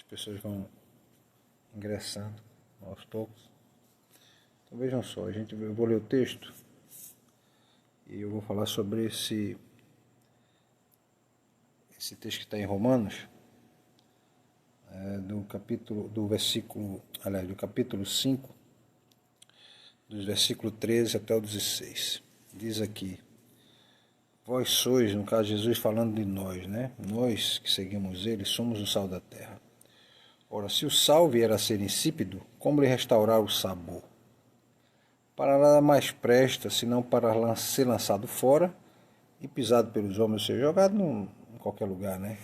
pessoas vão ingressando aos poucos. Então vejam só, eu vou ler o texto e eu vou falar sobre esse texto que está em Romanos, do capítulo 5, dos versículos 13 até o 16. Diz aqui: vós sois, no caso Jesus falando de nós, né? Nós que seguimos ele, somos o sal da terra. Ora, se o sal vier a ser insípido, como lhe restaurar o sabor? Para nada mais presta, senão para ser lançado fora e pisado pelos homens, ou seja, jogado em qualquer lugar, né?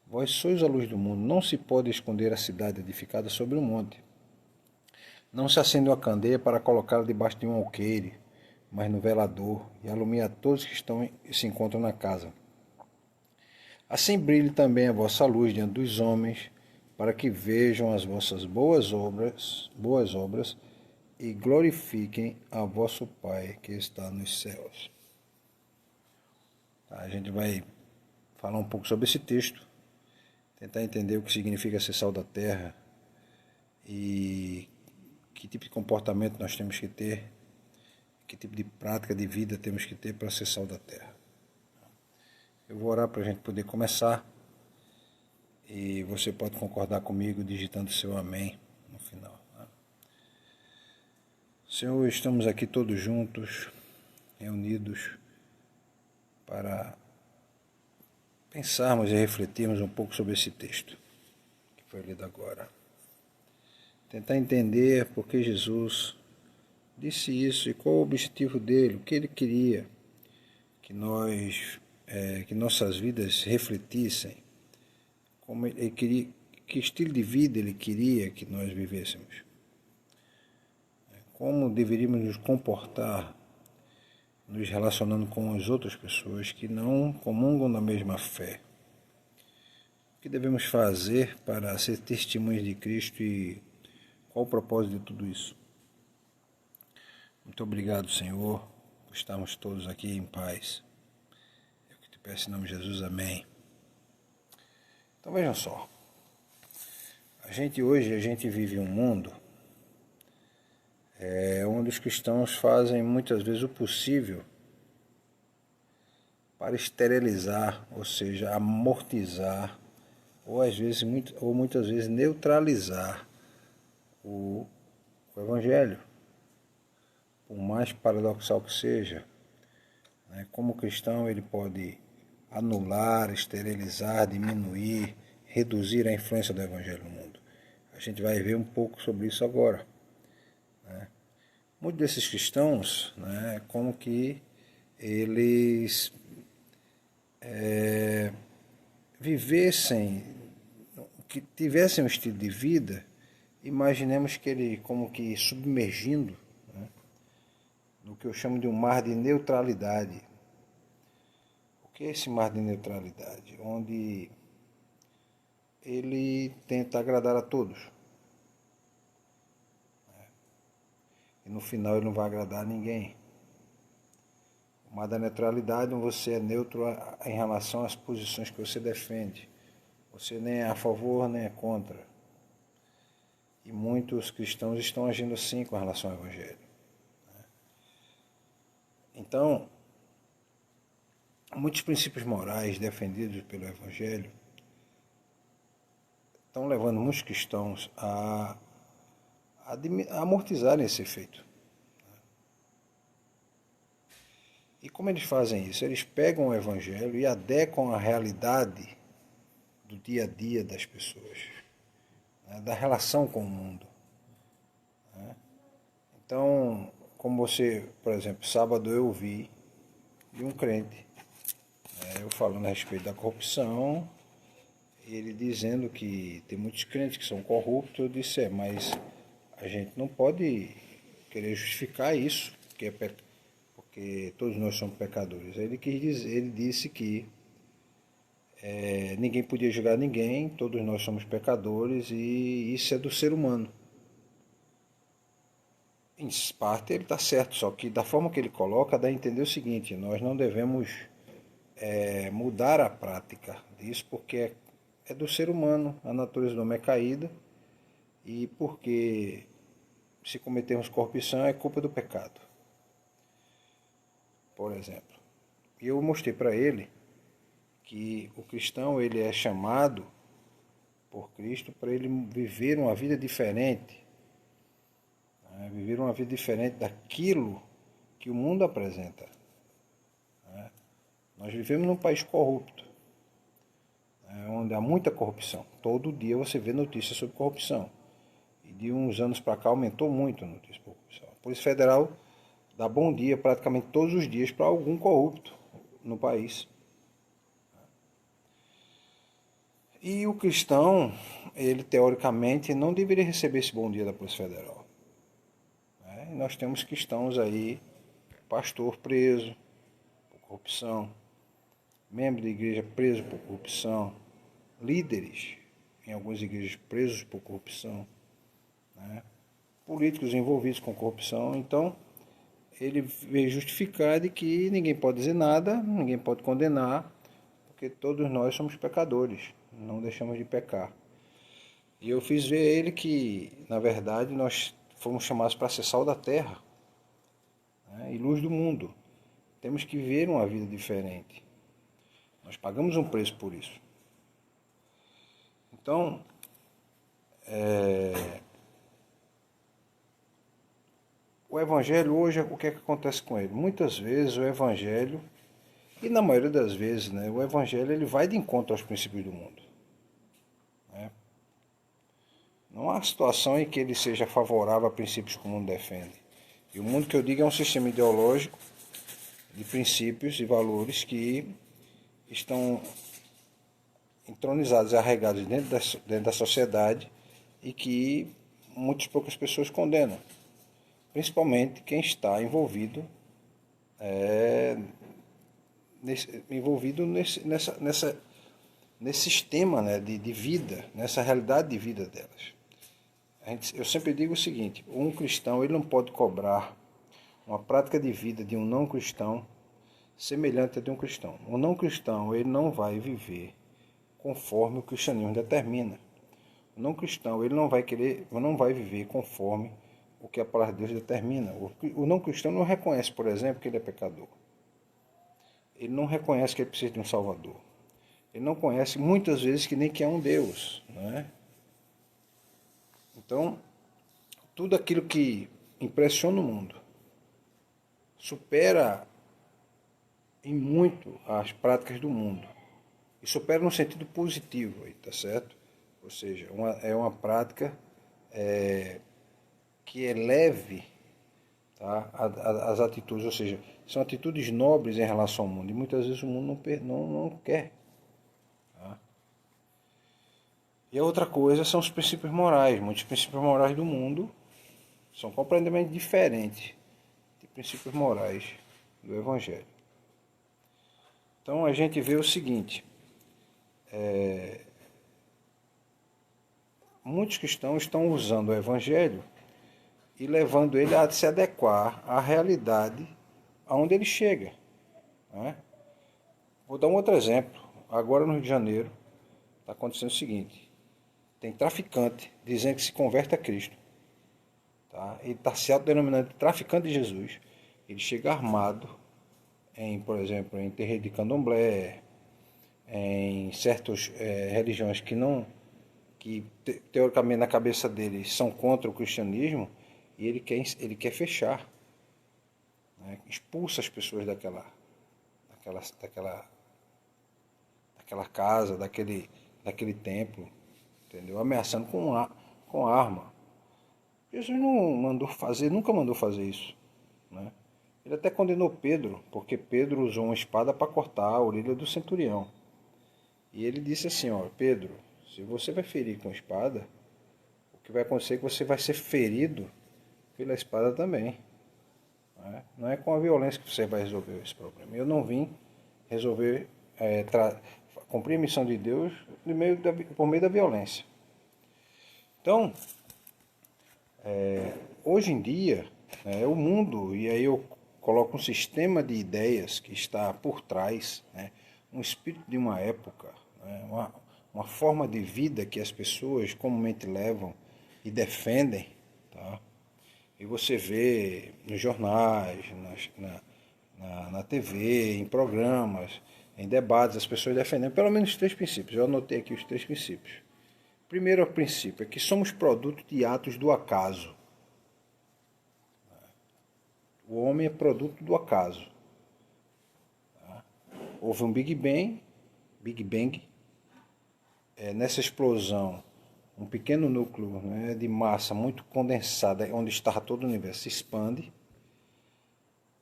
Vós sois a luz do mundo, não se pode esconder a cidade edificada sobre um monte. Não se acende uma candeia para colocá-la debaixo de um alqueire, mas no velador, e alumia a todos que se encontram na casa. Assim brilhe também a vossa luz diante dos homens, para que vejam as vossas boas obras e glorifiquem a vosso Pai que está nos céus. A gente vai falar um pouco sobre esse texto, tentar entender o que significa ser sal da terra e que tipo de comportamento nós temos que ter, que tipo de prática de vida temos que ter para ser sal da terra. Eu vou orar para a gente poder começar e você pode concordar comigo digitando seu amém no final. Senhor, estamos aqui todos juntos, reunidos, para pensarmos e refletirmos um pouco sobre esse texto que foi lido agora. Tentar entender por que Jesus disse isso e qual o objetivo dele, o que ele queria que nossas vidas refletissem, como ele queria, que estilo de vida ele queria que nós vivêssemos, como deveríamos nos comportar nos relacionando com as outras pessoas que não comungam da mesma fé. O que devemos fazer para ser testemunhas de Cristo e qual o propósito de tudo isso? Muito obrigado, Senhor, por estarmos todos aqui em paz. Eu que te peço em nome de Jesus, amém. Então vejam só, hoje a gente vive um mundo onde os cristãos fazem muitas vezes o possível para esterilizar, ou seja, amortizar, ou muitas vezes neutralizar o Evangelho. Por mais paradoxal que seja, né? Como cristão ele pode anular, esterilizar, diminuir, reduzir a influência do Evangelho no mundo. A gente vai ver um pouco sobre isso agora. Muitos desses cristãos, né, como que eles vivessem, que tivessem um estilo de vida, imaginemos que ele como que submergindo, né, no que eu chamo de um mar de neutralidade. O que é esse mar de neutralidade? Onde ele tenta agradar a todos. E no final ele não vai agradar a ninguém. O mar da neutralidade, onde você é neutro em relação às posições que você defende. Você nem é a favor, nem é contra. E muitos cristãos estão agindo assim com relação ao Evangelho. Então, muitos princípios morais defendidos pelo Evangelho estão levando muitos cristãos a amortizarem esse efeito. E como eles fazem isso? Eles pegam o Evangelho e adequam a realidade do dia a dia das pessoas, né, da relação com o mundo. Né? Então, como você, por exemplo, sábado eu ouvi de um crente, eu falando a respeito da corrupção, ele dizendo que tem muitos crentes que são corruptos. Eu disse, mas a gente não pode querer justificar isso, porque todos nós somos pecadores. Ele disse que ninguém podia julgar ninguém, todos nós somos pecadores e isso é do ser humano. Em parte ele está certo, só que da forma que ele coloca dá a entender o seguinte: nós não devemos mudar a prática disso porque é do ser humano, a natureza do homem é caída, e porque se cometermos corrupção é culpa do pecado, por exemplo. E eu mostrei para ele que o cristão ele é chamado por Cristo para ele viver uma vida diferente, né? Viver uma vida diferente daquilo que o mundo apresenta, né? Nós vivemos num país corrupto, né? Onde há muita corrupção. Todo dia você vê notícias sobre corrupção. E de uns anos para cá aumentou muito a notícia sobre corrupção. A Polícia Federal dá bom dia praticamente todos os dias para algum corrupto no país. E o cristão, ele teoricamente não deveria receber esse bom dia da Polícia Federal, né? E nós temos cristãos aí, pastor preso por corrupção, membro de igreja preso por corrupção, líderes em algumas igrejas presos por corrupção, né? Políticos envolvidos com corrupção. Então, ele veio justificar de que ninguém pode dizer nada, ninguém pode condenar, porque todos nós somos pecadores, não deixamos de pecar. E eu fiz ver a ele que, na verdade, nós fomos chamados para ser sal da terra, né, e luz do mundo. Temos que viver uma vida diferente. Nós pagamos um preço por isso. Então, o Evangelho hoje, o que é que acontece com ele? Muitas vezes o Evangelho, e na maioria das vezes, né, o Evangelho ele vai de encontro aos princípios do mundo, né? Não há situação em que ele seja favorável a princípios que o mundo defende. E o mundo que eu digo é um sistema ideológico de princípios e valores que estão entronizados e arraigados dentro da sociedade e que muitas poucas pessoas condenam. Principalmente quem está envolvido nesse sistema, né, de vida, nessa realidade de vida delas. Eu sempre digo o seguinte: um cristão ele não pode cobrar uma prática de vida de um não cristão semelhante a de um cristão. O não cristão ele não vai viver conforme o cristianismo determina. O não cristão ele não vai viver conforme o que a palavra de Deus determina. O não cristão não reconhece, por exemplo, que ele é pecador. Ele não reconhece que ele precisa de um Salvador. Ele não conhece muitas vezes que nem que é um Deus, não é? Então, tudo aquilo que impressiona o mundo supera em muito as práticas do mundo. E supera no sentido positivo, aí, tá certo? Ou seja, é uma prática que eleve, tá, as atitudes, ou seja, são atitudes nobres em relação ao mundo. E muitas vezes o mundo não quer. Tá? E a outra coisa são os princípios morais. Muitos princípios morais do mundo são completamente diferentes de princípios morais do Evangelho. Então a gente vê o seguinte: muitos cristãos estão usando o Evangelho e levando ele a se adequar à realidade aonde ele chega, né? Vou dar um outro exemplo. Agora no Rio de Janeiro está acontecendo o seguinte: tem traficante dizendo que se converte a Cristo, tá? Ele está se autodenominando de traficante de Jesus. Ele chega armado por exemplo, em terreiro de candomblé, em certas religiões que teoricamente na cabeça dele são contra o cristianismo, e ele quer fechar, né? Expulsa as pessoas daquela casa, daquele templo, entendeu? Ameaçando com arma. Jesus nunca mandou fazer isso, né? Ele até condenou Pedro, porque Pedro usou uma espada para cortar a orelha do centurião. E ele disse assim: ó, Pedro, se você vai ferir com espada, o que vai acontecer é que você vai ser ferido pela espada também. Não é com a violência que você vai resolver esse problema. Eu não vim resolver, cumprir a missão de Deus por meio da violência. Então, hoje em dia, o mundo, e aí eu coloco um sistema de ideias que está por trás, né, um espírito de uma época, né, uma forma de vida que as pessoas comumente levam e defendem, tá? E você vê nos jornais, na TV, em programas, em debates, as pessoas defendendo pelo menos 3 princípios. Eu anotei aqui os 3 princípios. Primeiro princípio é que somos produto de atos do acaso. O homem é produto do acaso. Houve um Big Bang, nessa explosão, um pequeno núcleo, né, de massa muito condensada, onde estava todo o universo, se expande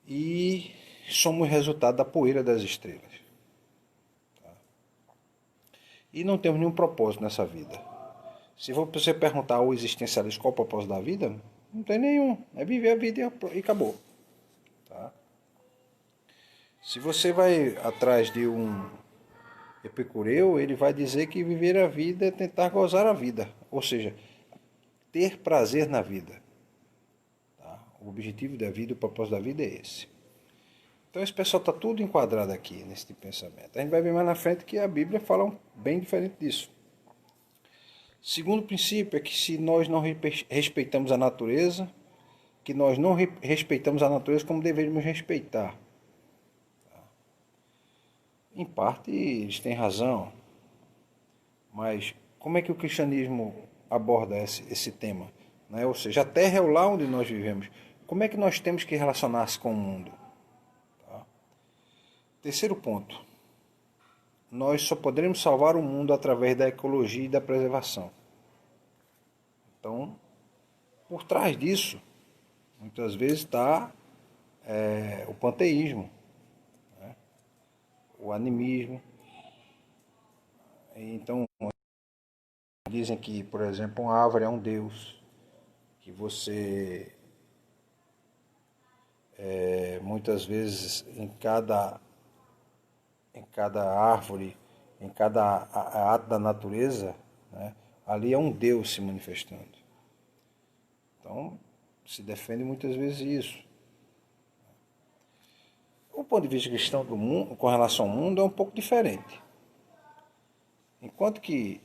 e somos resultado da poeira das estrelas. E não temos nenhum propósito nessa vida. Se você perguntar ao existencialista qual é o propósito da vida, não tem nenhum. É viver a vida e acabou. Tá? Se você vai atrás de um epicureu, ele vai dizer que viver a vida é tentar gozar a vida. Ou seja, ter prazer na vida. Tá? O objetivo da vida, o propósito da vida é esse. Então esse pessoal está tudo enquadrado aqui nesse tipo de pensamento. A gente vai ver mais na frente que a Bíblia fala bem diferente disso. Segundo princípio é que se nós não respeitamos a natureza, que nós não respeitamos a natureza como deveríamos respeitar. Em parte eles têm razão, mas como é que o cristianismo aborda esse tema? Né? Ou seja, a Terra é o lar onde nós vivemos. Como é que nós temos que relacionar-se com o mundo? Tá? Terceiro ponto. Nós só poderemos salvar o mundo através da ecologia e da preservação. Então, por trás disso, muitas vezes está o panteísmo, né? O animismo. Então, dizem que, por exemplo, uma árvore é um deus, que você, muitas vezes, em cada árvore, em cada ato da natureza, né, ali é um Deus se manifestando. Então, se defende muitas vezes isso. O ponto de vista cristão do mundo, com relação ao mundo, é um pouco diferente. Enquanto que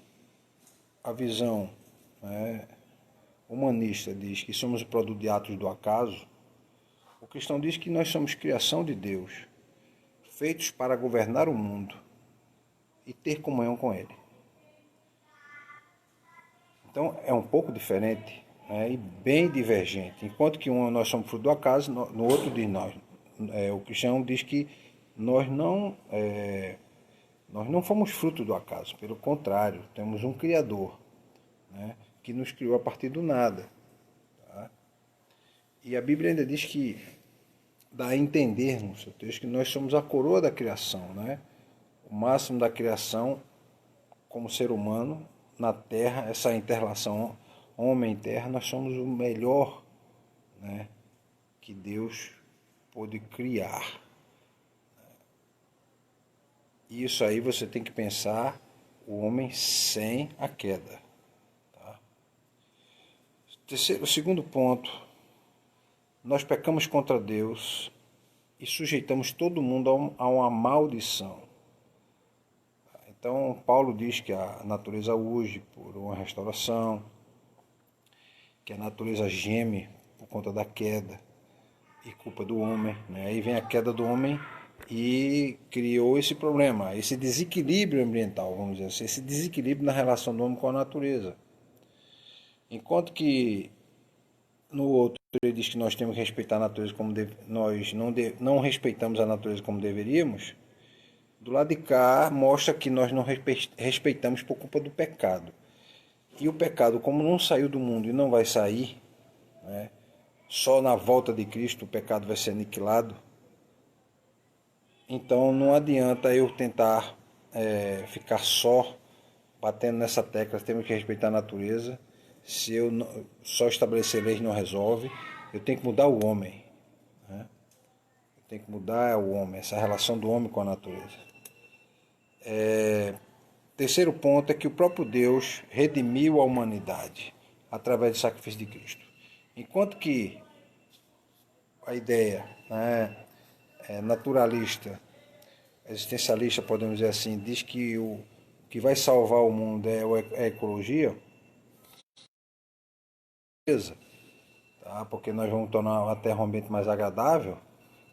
a visão, né, humanista diz que somos o produto de atos do acaso, o cristão diz que nós somos criação de Deus, feitos para governar o mundo e ter comunhão com Ele. Então é um pouco diferente, né, e bem divergente. Enquanto que nós somos fruto do acaso, no outro diz nós. O cristão diz que nós não fomos fruto do acaso, pelo contrário, temos um Criador, né, que nos criou a partir do nada. Tá? E a Bíblia ainda diz que dá a entender no seu texto que nós somos a coroa da criação, né? O máximo da criação como ser humano na Terra, essa interrelação homem e terra, nós somos o melhor, né, que Deus pôde criar. Isso aí você tem que pensar o homem sem a queda. Tá? O segundo ponto, nós pecamos contra Deus e sujeitamos todo mundo a uma maldição. Então, Paulo diz que a natureza urge por uma restauração, que a natureza geme por conta da queda e culpa do homem. Né? Aí vem a queda do homem e criou esse problema, esse desequilíbrio ambiental, vamos dizer assim, esse desequilíbrio na relação do homem com a natureza. Enquanto que no outro ele diz que nós temos que respeitar a natureza como nós não respeitamos a natureza como deveríamos, do lado de cá mostra que nós não respeitamos por culpa do pecado. E o pecado, como não saiu do mundo e não vai sair, né, só na volta de Cristo o pecado vai ser aniquilado. Então não adianta eu tentar ficar só batendo nessa tecla, temos que respeitar a natureza. Se eu só estabelecer leis não resolve, eu tenho que mudar o homem. Né? Eu tenho que mudar o homem, essa relação do homem com a natureza. Terceiro ponto é que o próprio Deus redimiu a humanidade através do sacrifício de Cristo. Enquanto que a ideia, né, naturalista, existencialista, podemos dizer assim, diz que que vai salvar o mundo é a ecologia, beleza, tá? Porque nós vamos tornar a Terra um ambiente mais agradável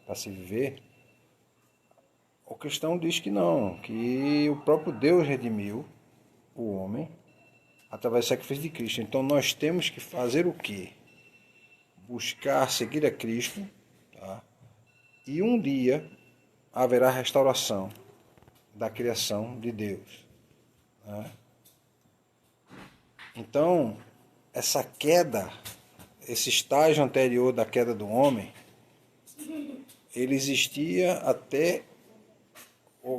para se viver. O cristão diz que não, que o próprio Deus redimiu o homem através do sacrifício de Cristo. Então nós temos que fazer o quê? Buscar seguir a Cristo, tá? E um dia haverá restauração da criação de Deus, né? Então, essa queda, esse estágio anterior da queda do homem, ele existia até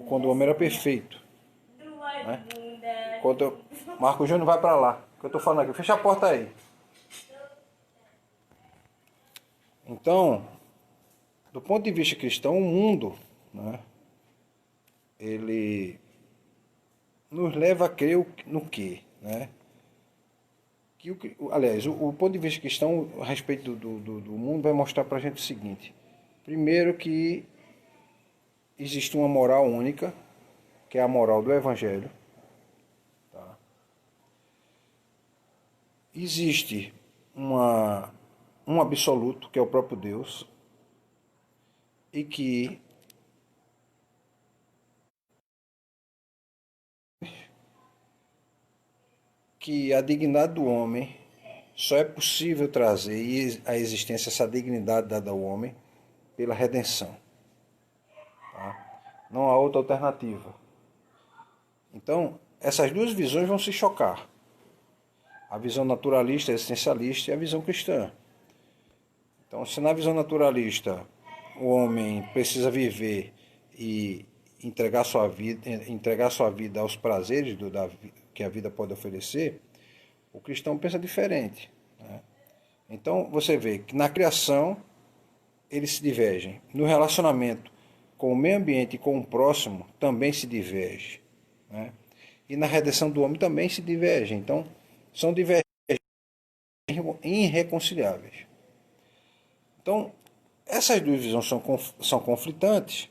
quando o homem era perfeito, né? Marco Júnior vai para lá, que eu estou falando aqui, fecha a porta aí. Então, do ponto de vista cristão, o mundo, né, ele nos leva a crer no quê? Né? Aliás, o ponto de vista cristão a respeito do mundo vai mostrar para a gente o seguinte. Primeiro que existe uma moral única, que é a moral do Evangelho. Tá? Existe um absoluto, que é o próprio Deus, e que a dignidade do homem só é possível trazer à existência essa dignidade dada ao homem pela redenção. Tá? Não há outra alternativa. Então, essas duas visões vão se chocar. A visão naturalista, existencialista e a visão cristã. Então, se na visão naturalista o homem precisa viver e entregar sua vida aos prazeres que a vida pode oferecer, o cristão pensa diferente. Né? Então, você vê que na criação eles se divergem. No relacionamento com o meio ambiente e com o próximo também se diverge. Né? E na redenção do homem também se divergem. Então, são divergências irreconciliáveis. Então, essas duas visões são conflitantes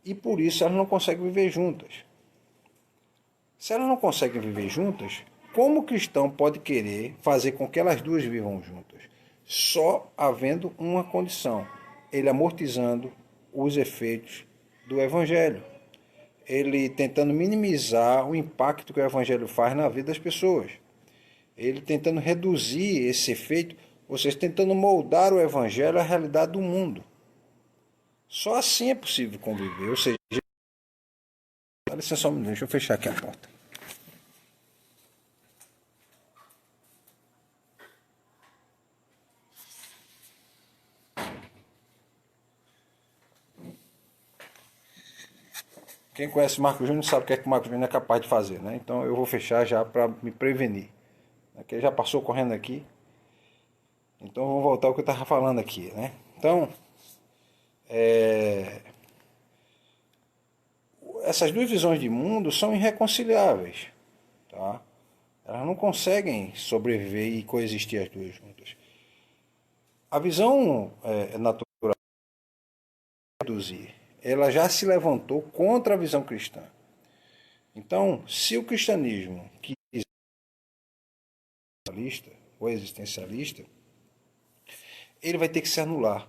e por isso elas não conseguem viver juntas. Se elas não conseguem viver juntas, como o cristão pode querer fazer com que elas duas vivam juntas? Só havendo uma condição, ele amortizando os efeitos do Evangelho. Ele tentando minimizar o impacto que o Evangelho faz na vida das pessoas. Ele tentando reduzir esse efeito, ou seja, tentando moldar o Evangelho à realidade do mundo. Só assim é possível conviver. Ou seja, dá licença só um minuto, deixa eu fechar aqui a porta. Quem conhece Marco Júnior sabe o que é que o Marco Júnior é capaz de fazer, né? Então eu vou fechar já para me prevenir. Aqui já passou correndo aqui. Então vamos voltar ao que eu estava falando aqui, né? Então, essas duas visões de mundo são irreconciliáveis, tá? Elas não conseguem sobreviver e coexistir as duas juntas. A visão natural reduzir, ela já se levantou contra a visão cristã. Então, se o cristianismo, que é ou existencialista, ele vai ter que se anular,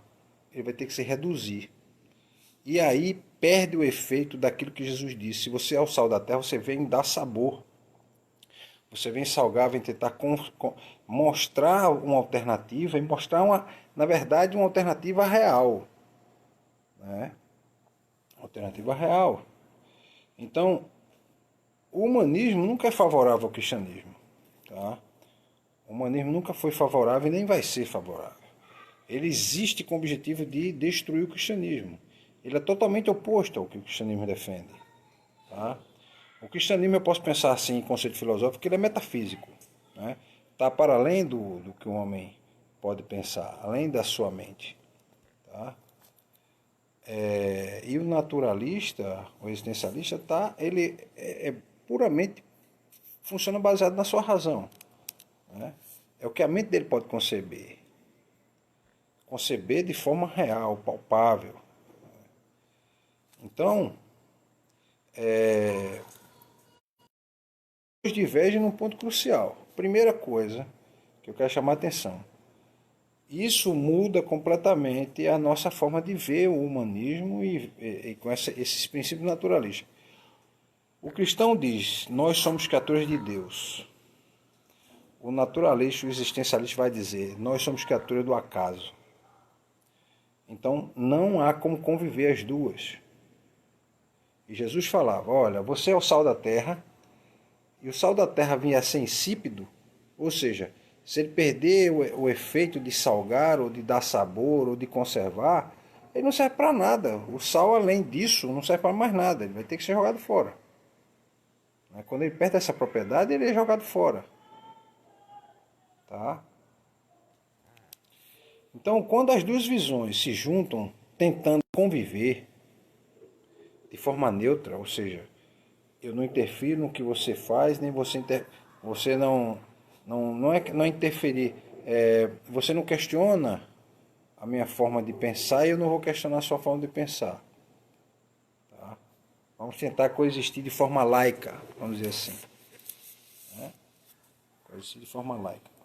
ele vai ter que se reduzir. E aí perde o efeito daquilo que Jesus disse. Se você é o sal da terra, você vem dar sabor. Você vem salgar, vem tentar mostrar uma alternativa e mostrar, na verdade, uma alternativa real. Né? Alternativa real. Então, o humanismo nunca é favorável ao cristianismo. Tá? O humanismo nunca foi favorável e nem vai ser favorável. Ele existe com o objetivo de destruir o cristianismo. Ele é totalmente oposto ao que o cristianismo defende. Tá? O cristianismo, eu posso pensar assim em conceito filosófico, que ele é metafísico. Né? Está para além do que o homem pode pensar, além da sua mente. Tá? E o naturalista, o existencialista, ele é puramente funciona baseado na sua razão. Né? É o que a mente dele pode conceber. Conceber de forma real, palpável. Então, divergem num ponto crucial. Primeira coisa que eu quero chamar a atenção. Isso muda completamente a nossa forma de ver o humanismo e com esses princípios naturalistas. O cristão diz, nós somos criaturas de Deus. O naturalista, o existencialista vai dizer, nós somos criaturas do acaso. Então não há como conviver as duas. E Jesus falava, olha, você é o sal da terra, e o sal da terra vinha a ser insípido, ou seja, se ele perder o efeito de salgar, ou de dar sabor, ou de conservar, ele não serve para nada. O sal, além disso, não serve para mais nada, ele vai ter que ser jogado fora. Quando ele perde essa propriedade, ele é jogado fora. Tá? Então, quando as duas visões se juntam, tentando conviver de forma neutra, ou seja, eu não interfiro no que você faz, nem você não interferir. Você não questiona a minha forma de pensar e eu não vou questionar a sua forma de pensar. Tá? Vamos tentar coexistir de forma laica, vamos dizer assim. Coexistir de forma laica.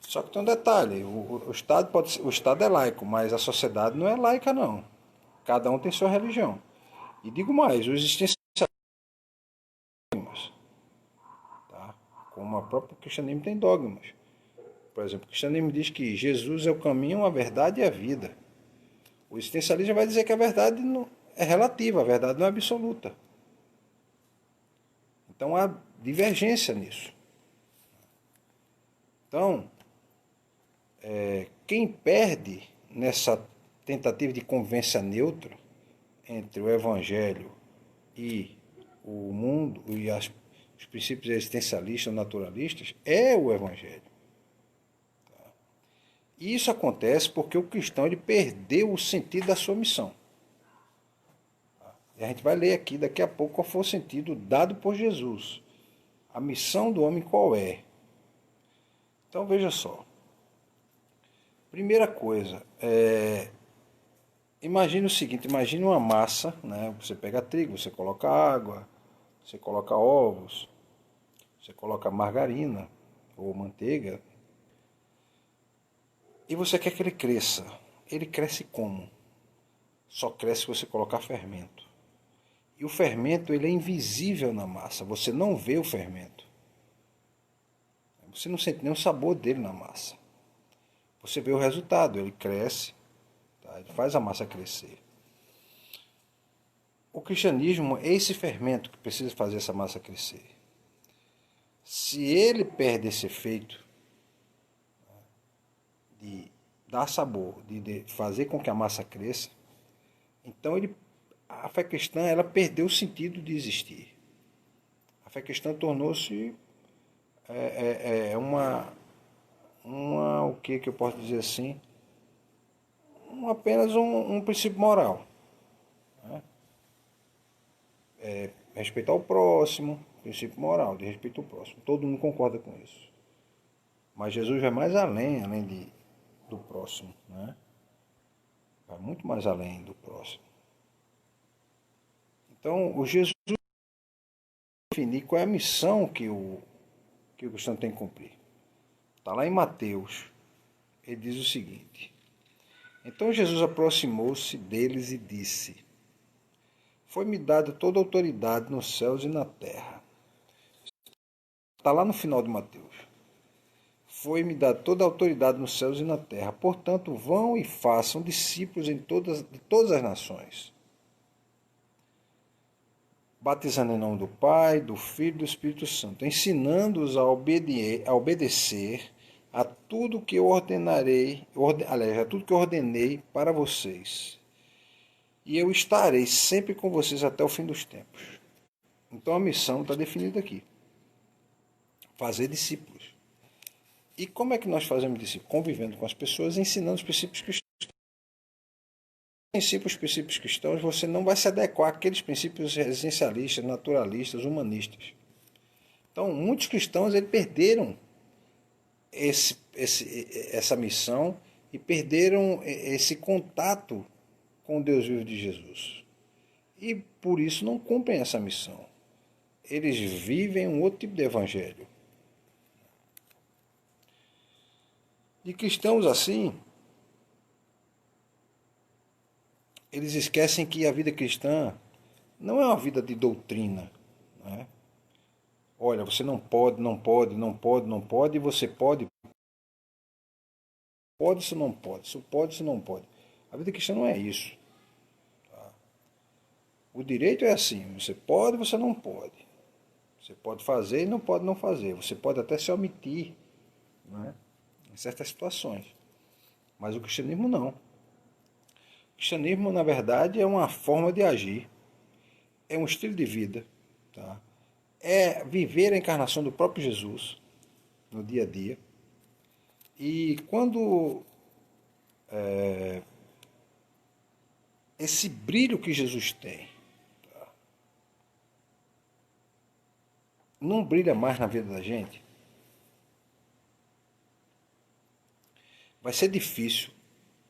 Só que tem um detalhe, o Estado é laico, mas a sociedade não é laica não. Cada um tem sua religião. E digo mais, os existencialistas, tá? Como o próprio cristianismo tem dogmas. Por exemplo, o cristianismo diz que Jesus é o caminho, a verdade e a vida. O existencialista vai dizer que a verdade não é relativa, a verdade não é absoluta. Então há divergência nisso. Então, quem perde nessa tentativa de convivência neutra entre o evangelho e o mundo e os princípios existencialistas, naturalistas, é o evangelho. E isso acontece porque o cristão ele perdeu o sentido da sua missão. E a gente vai ler aqui daqui a pouco qual foi o sentido dado por Jesus. A missão do homem qual é? Então veja só. Primeira coisa, imagine o seguinte, imagine uma massa, né? Você pega trigo, você coloca água, você coloca ovos, você coloca margarina ou manteiga, e você quer que ele cresça. Ele cresce como? Só cresce se você colocar fermento. E o fermento ele é invisível na massa, você não vê o fermento. Você não sente nem o sabor dele na massa. Você vê o resultado, ele cresce, tá? Ele faz a massa crescer. O cristianismo é esse fermento que precisa fazer essa massa crescer. Se ele perde esse efeito de dar sabor, de fazer com que a massa cresça, então a fé cristã ela perdeu o sentido de existir. A fé cristã tornou-se o que eu posso dizer assim, apenas um princípio moral. Né? Respeitar o próximo, princípio moral, de respeito ao próximo. Todo mundo concorda com isso. Mas Jesus vai mais além do próximo. Né? Vai muito mais além do próximo. Então, o Jesus definir qual é a missão que o cristão tem que cumprir. Está lá em Mateus. Ele diz o seguinte: então Jesus aproximou-se deles e disse: foi-me dada toda a autoridade nos céus e na terra. Está lá no final de Mateus. Foi-me dada toda a autoridade nos céus e na terra. Portanto, vão e façam discípulos de todas as nações, batizando em nome do Pai, do Filho e do Espírito Santo, ensinando-os a obedecer a tudo que eu a tudo que eu ordenei para vocês. E eu estarei sempre com vocês até o fim dos tempos. Então a missão está definida aqui. Fazer discípulos. E como é que nós fazemos discípulos? Convivendo com as pessoas, ensinando os princípios cristãos. Os princípios cristãos, você não vai se adequar àqueles princípios existencialistas, naturalistas, humanistas. Então, muitos cristãos perderam essa missão e perderam esse contato com o Deus vivo de Jesus. E por isso não cumprem essa missão. eles vivem um outro tipo de evangelho. E cristãos assim, eles esquecem que a vida cristã não é uma vida de doutrina, né? Olha, você não pode, não pode, não pode, não pode, e você pode, pode, se não pode, se pode, se não pode. A vida cristã não é isso. O direito é assim, você pode, você não pode. Você pode fazer e não pode não fazer. Você pode até se omitir, né, em certas situações. Mas o cristianismo não. O cristianismo, na verdade, é uma forma de agir. É um estilo de vida. Tá? É viver a encarnação do próprio Jesus no dia a dia. E quando esse brilho que Jesus tem não brilha mais na vida da gente, vai ser difícil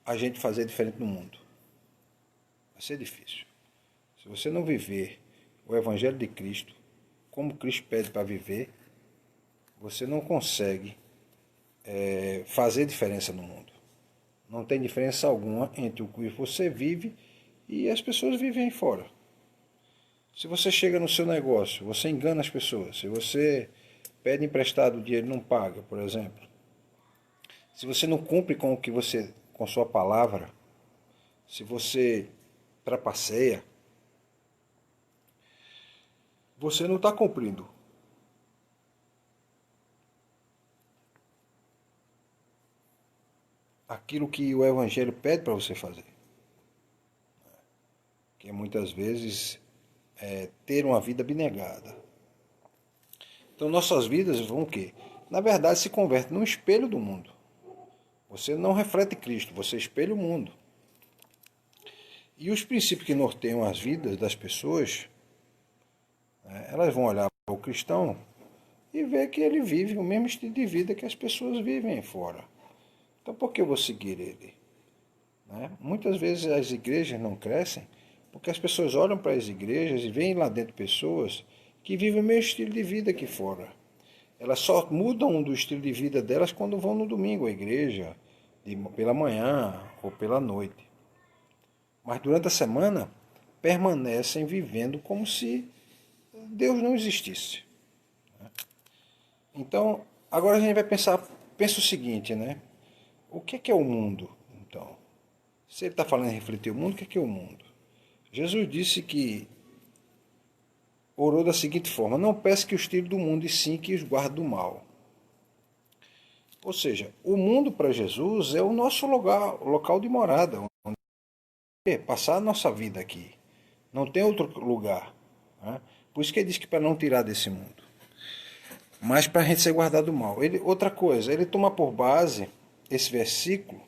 a gente fazer diferente no mundo. Vai ser difícil. Se você não viver o Evangelho de Cristo, como Cristo pede para viver, você não consegue fazer diferença no mundo. Não tem diferença alguma entre o que você vive e as pessoas vivem aí fora. Se você chega no seu negócio, você engana as pessoas. Se você pede emprestado o dinheiro e não paga, por exemplo. Se você não cumpre com o que você, com sua palavra, se você trapaceia, você não está cumprindo aquilo que o Evangelho pede para você fazer. Que é muitas vezes ter uma vida abnegada. Então nossas vidas vão o quê? Na verdade se convertem num espelho do mundo. Você não reflete Cristo, você espelha o mundo. E os princípios que norteiam as vidas das pessoas, elas vão olhar para o cristão e ver que ele vive o mesmo estilo de vida que as pessoas vivem fora. Então por que eu vou seguir ele? Muitas vezes as igrejas não crescem porque as pessoas olham para as igrejas e veem lá dentro pessoas que vivem o mesmo estilo de vida aqui fora. Elas só mudam do estilo de vida delas quando vão no domingo à igreja, pela manhã ou pela noite. Mas durante a semana permanecem vivendo como se Deus não existisse. Então, agora a gente vai pensa o seguinte, né? O que é o mundo, então? Se ele está falando em refletir o mundo, o que é o mundo? Jesus disse que orou da seguinte forma: não peça que os tire do mundo, e sim que os guarde do mal. Ou seja, o mundo para Jesus é o nosso local de morada, onde passar a nossa vida aqui. Não tem outro lugar. Né? Por isso que ele diz que para não tirar desse mundo. Mas para a gente ser guardado do mal. Outra coisa, ele toma por base esse versículo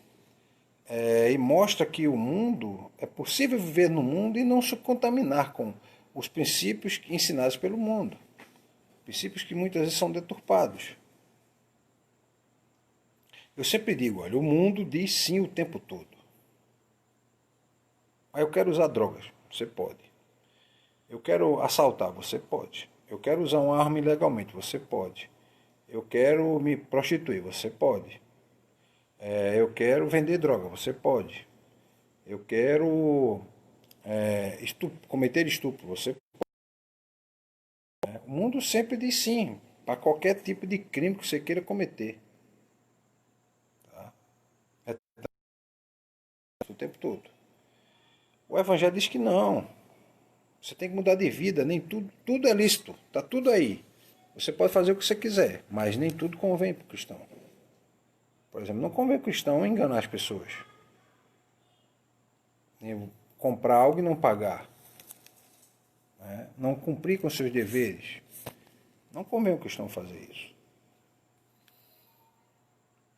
e mostra que o mundo, é possível viver no mundo e não se contaminar com os princípios ensinados pelo mundo. Princípios que muitas vezes são deturpados. Eu sempre digo, olha, o mundo diz sim o tempo todo. Mas eu quero usar drogas, você pode. Eu quero assaltar, você pode. Eu quero usar uma arma ilegalmente, você pode. Eu quero me prostituir, você pode. Eu quero vender droga, você pode. Eu quero cometer estupro, você pode. O mundo sempre diz sim para qualquer tipo de crime que você queira cometer. Tá? É o tempo todo. O Evangelho diz que não. Você tem que mudar de vida, nem tudo é lícito, está tudo aí. Você pode fazer o que você quiser, mas nem tudo convém para o cristão. Por exemplo, não convém para o cristão enganar as pessoas. Nem comprar algo e não pagar. Não cumprir com seus deveres. Não convém ao cristão fazer isso.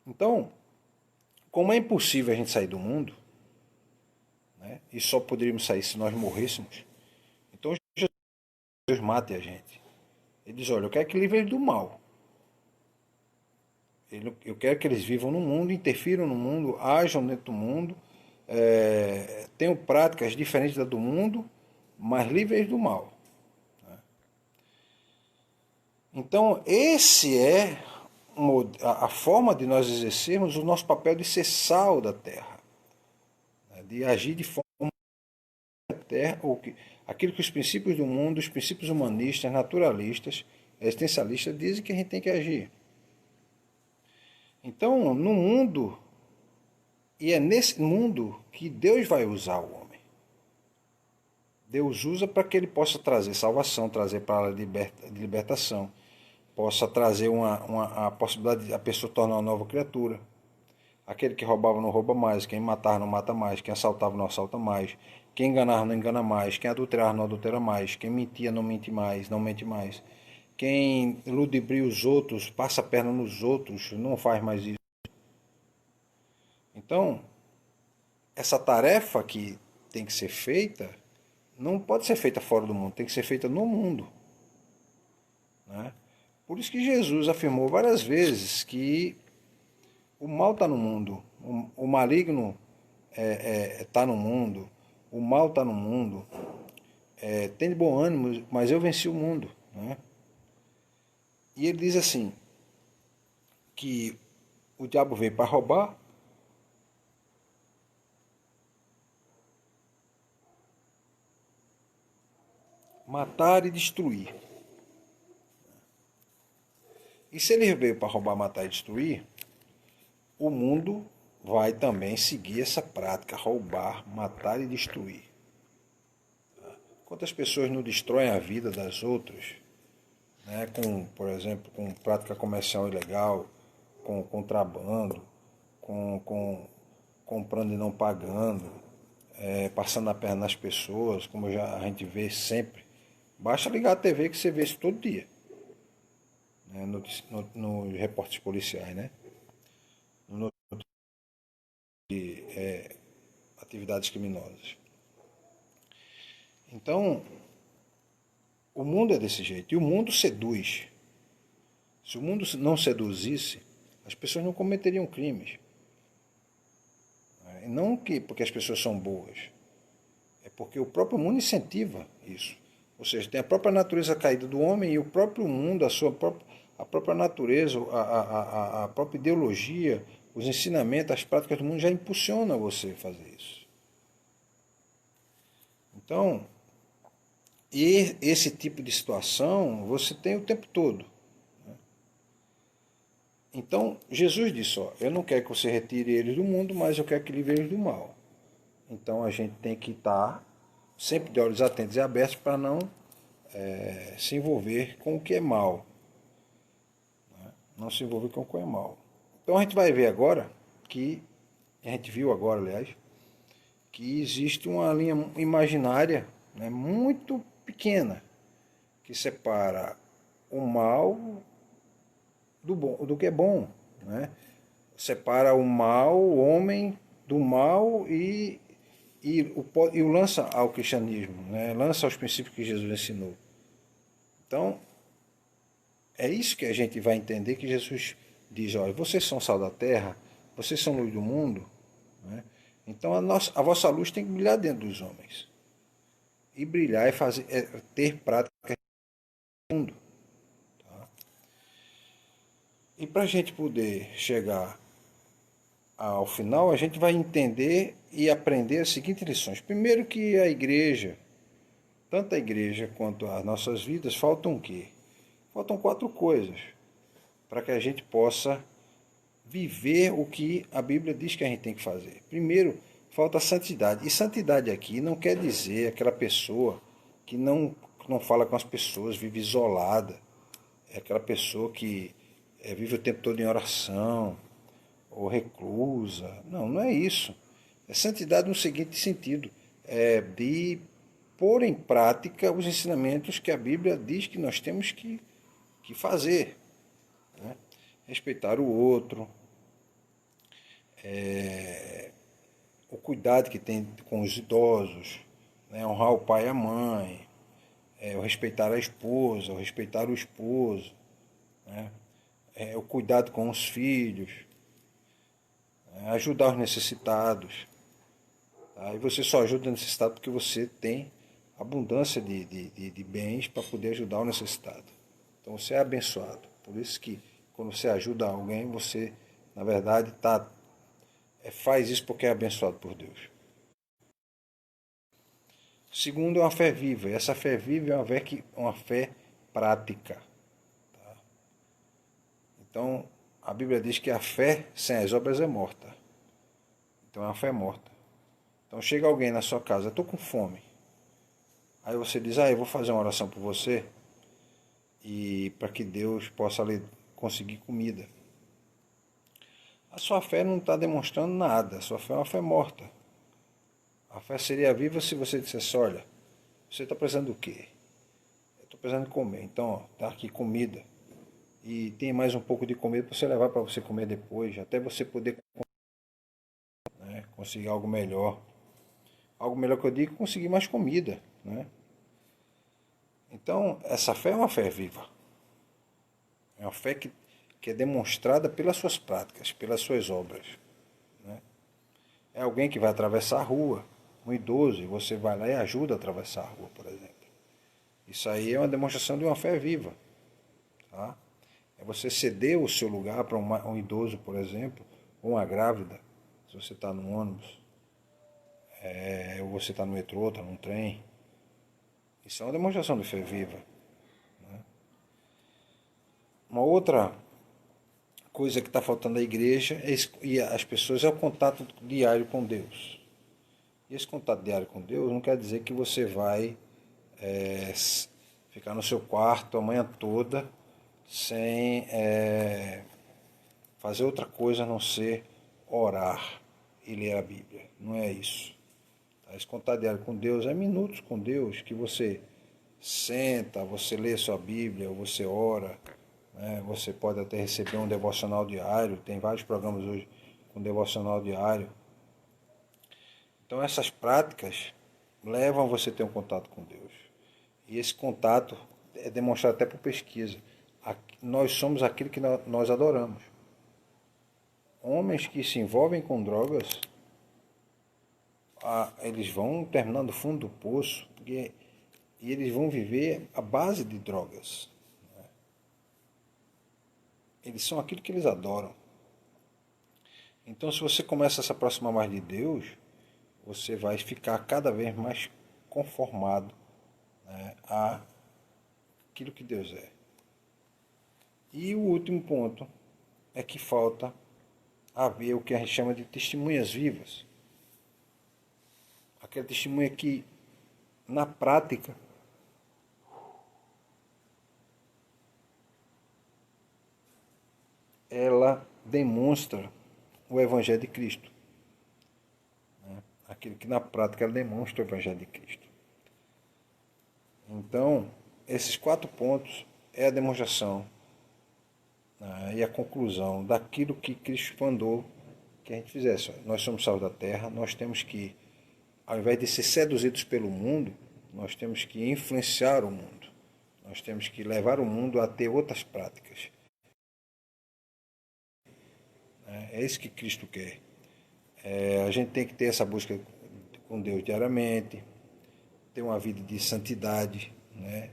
Então, como é impossível a gente sair do mundo, e só poderíamos sair se nós morrêssemos, então Deus mate a gente. Ele diz, olha, eu quero que livre eles do mal. Eu quero que eles vivam no mundo, interfiram no mundo, ajam dentro do mundo, tenham práticas diferentes da do mundo, mas livres do mal. Então, esse é a forma de nós exercermos o nosso papel de ser sal da terra, né? De agir de forma da terra, aquilo que os princípios do mundo, os princípios humanistas, naturalistas, existencialistas dizem que a gente tem que agir. Então, no mundo, e é nesse mundo que Deus vai usar o homem. Deus usa para que ele possa trazer salvação, trazer para a libertação, possa trazer a possibilidade de a pessoa tornar uma nova criatura. Aquele que roubava não rouba mais, quem matava não mata mais, quem assaltava não assalta mais, quem enganava não engana mais, quem adulterava não adultera mais, quem mentia não mente mais, não mente mais, quem ludibria os outros, passa a perna nos outros, não faz mais isso. Então, essa tarefa que tem que ser feita, não pode ser feita fora do mundo, tem que ser feita no mundo, né? Por isso que Jesus afirmou várias vezes que o mal está no mundo, o maligno está no mundo, o mal está no mundo, tem de bom ânimo, mas eu venci o mundo, né? E ele diz assim, que o diabo veio para roubar, matar e destruir. E se ele veio para roubar, matar e destruir, o mundo vai também seguir essa prática, roubar, matar e destruir. Quantas pessoas não destroem a vida das outras, né, por exemplo, com prática comercial ilegal, com contrabando, com comprando e não pagando, passando a perna nas pessoas, como a gente vê sempre. Basta ligar a TV que você vê isso todo dia, né, nos reportes policiais, né? No, de atividades criminosas. Então, o mundo é desse jeito. E o mundo seduz. Se o mundo não seduzisse, as pessoas não cometeriam crimes. E não porque as pessoas são boas. É porque o próprio mundo incentiva isso. Ou seja, tem a própria natureza caída do homem e o próprio mundo, a própria natureza, a própria ideologia, os ensinamentos, as práticas do mundo já impulsionam você a fazer isso. Então, e esse tipo de situação você tem o tempo todo. Então, Jesus disse, ó, eu não quero que você retire eles do mundo, mas eu quero que livre eles do mal. Então, a gente tem que estar sempre de olhos atentos e abertos para não se envolver com o que é mal. Né? Não se envolver com o que é mal. Então, a gente vai ver agora a gente viu agora, aliás, que existe uma linha imaginária, né, muito pequena, que separa o mal do que é bom, né? Separa o mal, o homem, do mal e o lança ao cristianismo, né? Lança aos princípios que Jesus ensinou. Então, é isso que a gente vai entender que Jesus diz, olha, vocês são sal da terra, vocês são luz do mundo, né? Então a vossa luz tem que brilhar dentro dos homens. E brilhar ter prática no mundo. E para a gente poder chegar ao final, a gente vai entender e aprender as seguintes lições. Primeiro que a igreja, tanto a igreja quanto as nossas vidas, faltam o quê? Faltam 4 coisas para que a gente possa viver o que a Bíblia diz que a gente tem que fazer. Primeiro, falta santidade. E santidade aqui não quer dizer aquela pessoa que não fala com as pessoas, vive isolada. É aquela pessoa que vive o tempo todo em oração, ou reclusa. Não, não é isso. É santidade no seguinte sentido, é de pôr em prática os ensinamentos que a Bíblia diz que nós temos que fazer. Né? Respeitar o outro, o cuidado que tem com os idosos, né? Honrar o pai e a mãe, o respeitar a esposa, o respeitar o esposo, né? O cuidado com os filhos, ajudar os necessitados. Tá? E você só ajuda o necessitado porque você tem abundância de bens para poder ajudar o necessitado. Então você é abençoado. Por isso que quando você ajuda alguém, você, na verdade, faz isso porque é abençoado por Deus. Segundo, é uma fé viva. E essa fé viva é uma fé prática. Tá? Então, a Bíblia diz que a fé sem as obras é morta. Então é uma fé morta. Então chega alguém na sua casa, eu estou com fome. Aí você diz, eu vou fazer uma oração por você e para que Deus possa lhe conseguir comida. A sua fé não está demonstrando nada, a sua fé é uma fé morta. A fé seria viva se você dissesse, olha, você está precisando do quê? Eu estou precisando de comer, então está aqui comida. E tem mais um pouco de comida para você levar para você comer depois, até você poder conseguir algo melhor. Algo melhor que eu digo, conseguir mais comida. Né? Então, essa fé é uma fé viva. É uma fé que é demonstrada pelas suas práticas, pelas suas obras. Né? É alguém que vai atravessar a rua, um idoso, e você vai lá e ajuda a atravessar a rua, por exemplo. Isso aí é uma demonstração de uma fé viva. Tá? É você ceder o seu lugar para um idoso, por exemplo, ou uma grávida, se você está no ônibus, ou você está no metrô, está num trem. Isso é uma demonstração de fé viva. Né? Uma outra coisa que está faltando à igreja e às pessoas é o contato diário com Deus. E esse contato diário com Deus não quer dizer que você vai ficar no seu quarto a manhã toda sem fazer outra coisa a não ser orar e ler a Bíblia. Não é isso. Esse contato diário com Deus é minutos com Deus que você senta, você lê sua Bíblia, você ora, né? Você pode até receber um devocional diário, tem vários programas hoje com devocional diário. Então essas práticas levam você a ter um contato com Deus. E esse contato é demonstrado até por pesquisa. Nós somos aquilo que nós adoramos. Homens que se envolvem com drogas, eles vão terminar no fundo do poço, e eles vão viver à base de drogas. Eles são aquilo que eles adoram. Então, se você começa a se aproximar mais de Deus, você vai ficar cada vez mais conformado, né, a aquilo que Deus é. E o último ponto é que falta haver o que a gente chama de testemunhas vivas. Aquela testemunha que, na prática, ela demonstra o Evangelho de Cristo. Aquilo que na prática ela demonstra o Evangelho de Cristo. Então, esses 4 pontos é a demonstração, né, e a conclusão daquilo que Cristo mandou que a gente fizesse. Nós somos sal da terra, nós temos que, ao invés de ser seduzidos pelo mundo, nós temos que influenciar o mundo. Nós temos que levar o mundo a ter outras práticas. É isso que Cristo quer. A gente tem que ter essa busca com Deus diariamente, ter uma vida de santidade, né?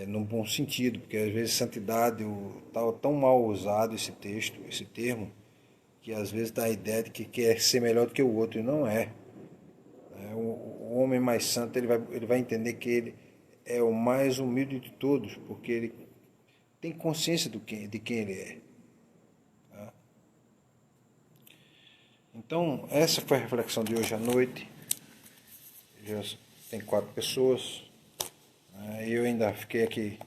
Num bom sentido, porque às vezes santidade está tão mal usado esse texto, esse termo, que às vezes dá a ideia de que quer ser melhor do que o outro, e não é. O homem mais santo ele vai entender que ele é o mais humilde de todos, porque ele tem consciência de quem ele é. Tá? Então, essa foi a reflexão de hoje à noite. Já tem 4 pessoas. Eu ainda fiquei aqui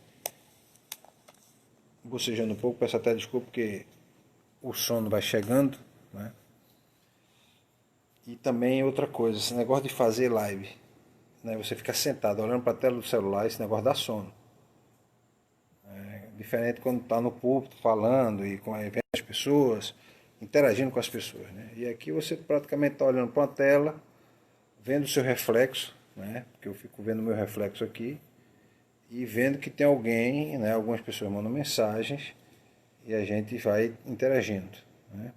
bocejando um pouco, peço até desculpa porque o sono vai chegando, né? E também outra coisa, esse negócio de fazer live, né? Você fica sentado olhando para a tela do celular, esse negócio dá sono. Diferente quando está no púlpito falando e vendo as pessoas, interagindo com as pessoas, né? E aqui você praticamente está olhando para uma tela, vendo o seu reflexo, né? Porque eu fico vendo o meu reflexo aqui, e vendo que tem alguém, né? Algumas pessoas mandam mensagens e a gente vai interagindo, né?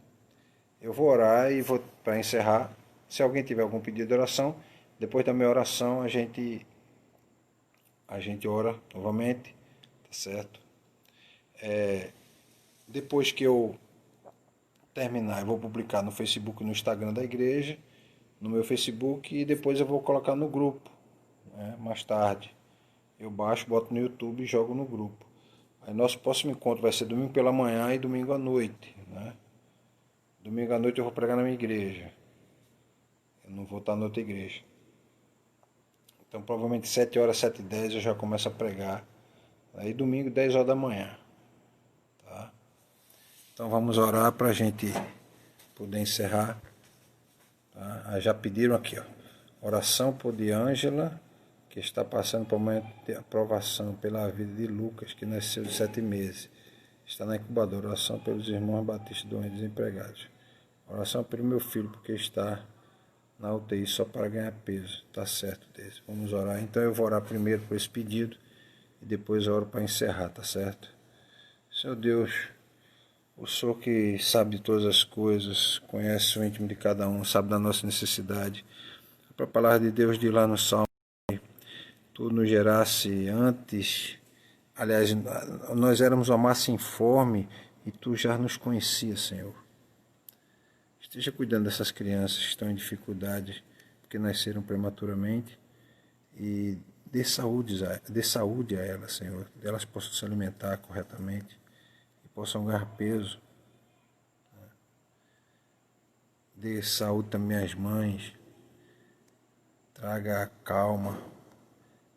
Eu vou orar e vou, para encerrar, se alguém tiver algum pedido de oração, depois da minha oração a gente ora novamente, certo? Depois que eu terminar, eu vou publicar no Facebook e no Instagram da igreja, no meu Facebook, e depois eu vou colocar no grupo, né? Mais tarde. Eu baixo, boto no YouTube e jogo no grupo. Aí nosso próximo encontro vai ser domingo pela manhã e domingo à noite, né? Domingo à noite eu vou pregar na minha igreja. Eu não vou estar na outra igreja. Então provavelmente 7 horas, 7h10 eu já começo a pregar. Aí domingo, 10 horas da manhã. Tá? Então vamos orar para a gente poder encerrar. Tá? Já pediram aqui, ó. Oração por Diângela, que está passando por um momento de aprovação pela vida de Lucas, que nasceu de 7 meses. Está na incubadora. Oração pelos irmãos batistas doentes desempregados. Oração pelo meu filho, porque está na UTI só para ganhar peso. Tá certo, Deus. Vamos orar. Então eu vou orar primeiro por esse pedido e depois eu oro para encerrar, tá certo? Senhor Deus, o Senhor que sabe de todas as coisas, conhece o íntimo de cada um, sabe da nossa necessidade. A palavra de Deus diz lá no Salmo: tu nos gerasse antes, aliás, nós éramos uma massa informe e tu já nos conhecias, Senhor. Esteja cuidando dessas crianças que estão em dificuldade, porque nasceram prematuramente, e dê saúde a elas, Senhor. Elas possam se alimentar corretamente e possam ganhar peso. Dê saúde também às mães. Traga calma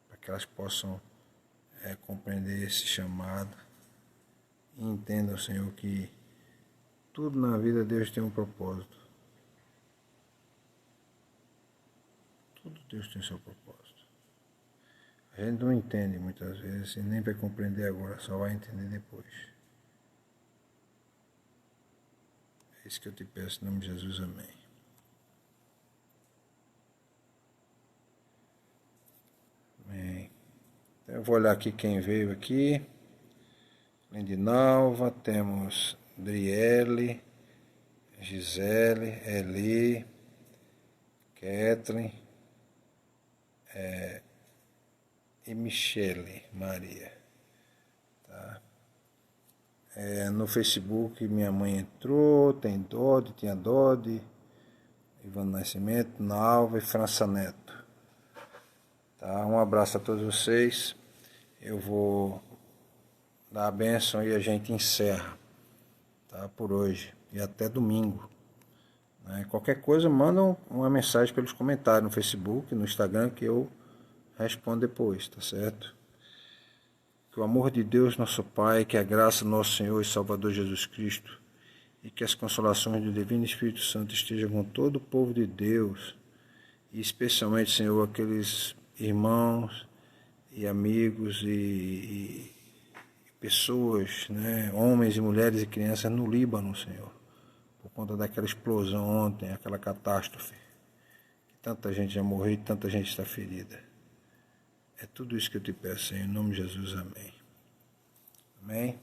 para que elas possam compreender esse chamado. E entendam, Senhor, que tudo na vida Deus tem um propósito. Tudo Deus tem seu propósito. A gente não entende muitas vezes e nem vai compreender agora, só vai entender depois. É isso que eu te peço em nome de Jesus, amém. Amém. Então eu vou olhar aqui quem veio aqui. Lindinalva, temos Driele, Gisele, Eli, Kathleen e Michele Maria. Tá? No Facebook minha mãe entrou, tem Dodi, tinha Dodi, Ivan Nascimento, Nalva e França Neto. Tá? Um abraço a todos vocês. Eu vou dar a bênção e a gente encerra, tá? Por hoje e até domingo. Né? Qualquer coisa, mandam uma mensagem pelos comentários no Facebook, no Instagram, que eu respondo depois, tá certo? Que o amor de Deus, nosso Pai, que a graça do nosso Senhor e Salvador Jesus Cristo e que as consolações do Divino Espírito Santo estejam com todo o povo de Deus e especialmente, Senhor, aqueles irmãos e amigos e pessoas, né, homens e mulheres e crianças no Líbano, Senhor, por conta daquela explosão ontem, aquela catástrofe, que tanta gente já morreu e tanta gente está ferida. É tudo isso que eu te peço, Senhor, em nome de Jesus, amém. Amém.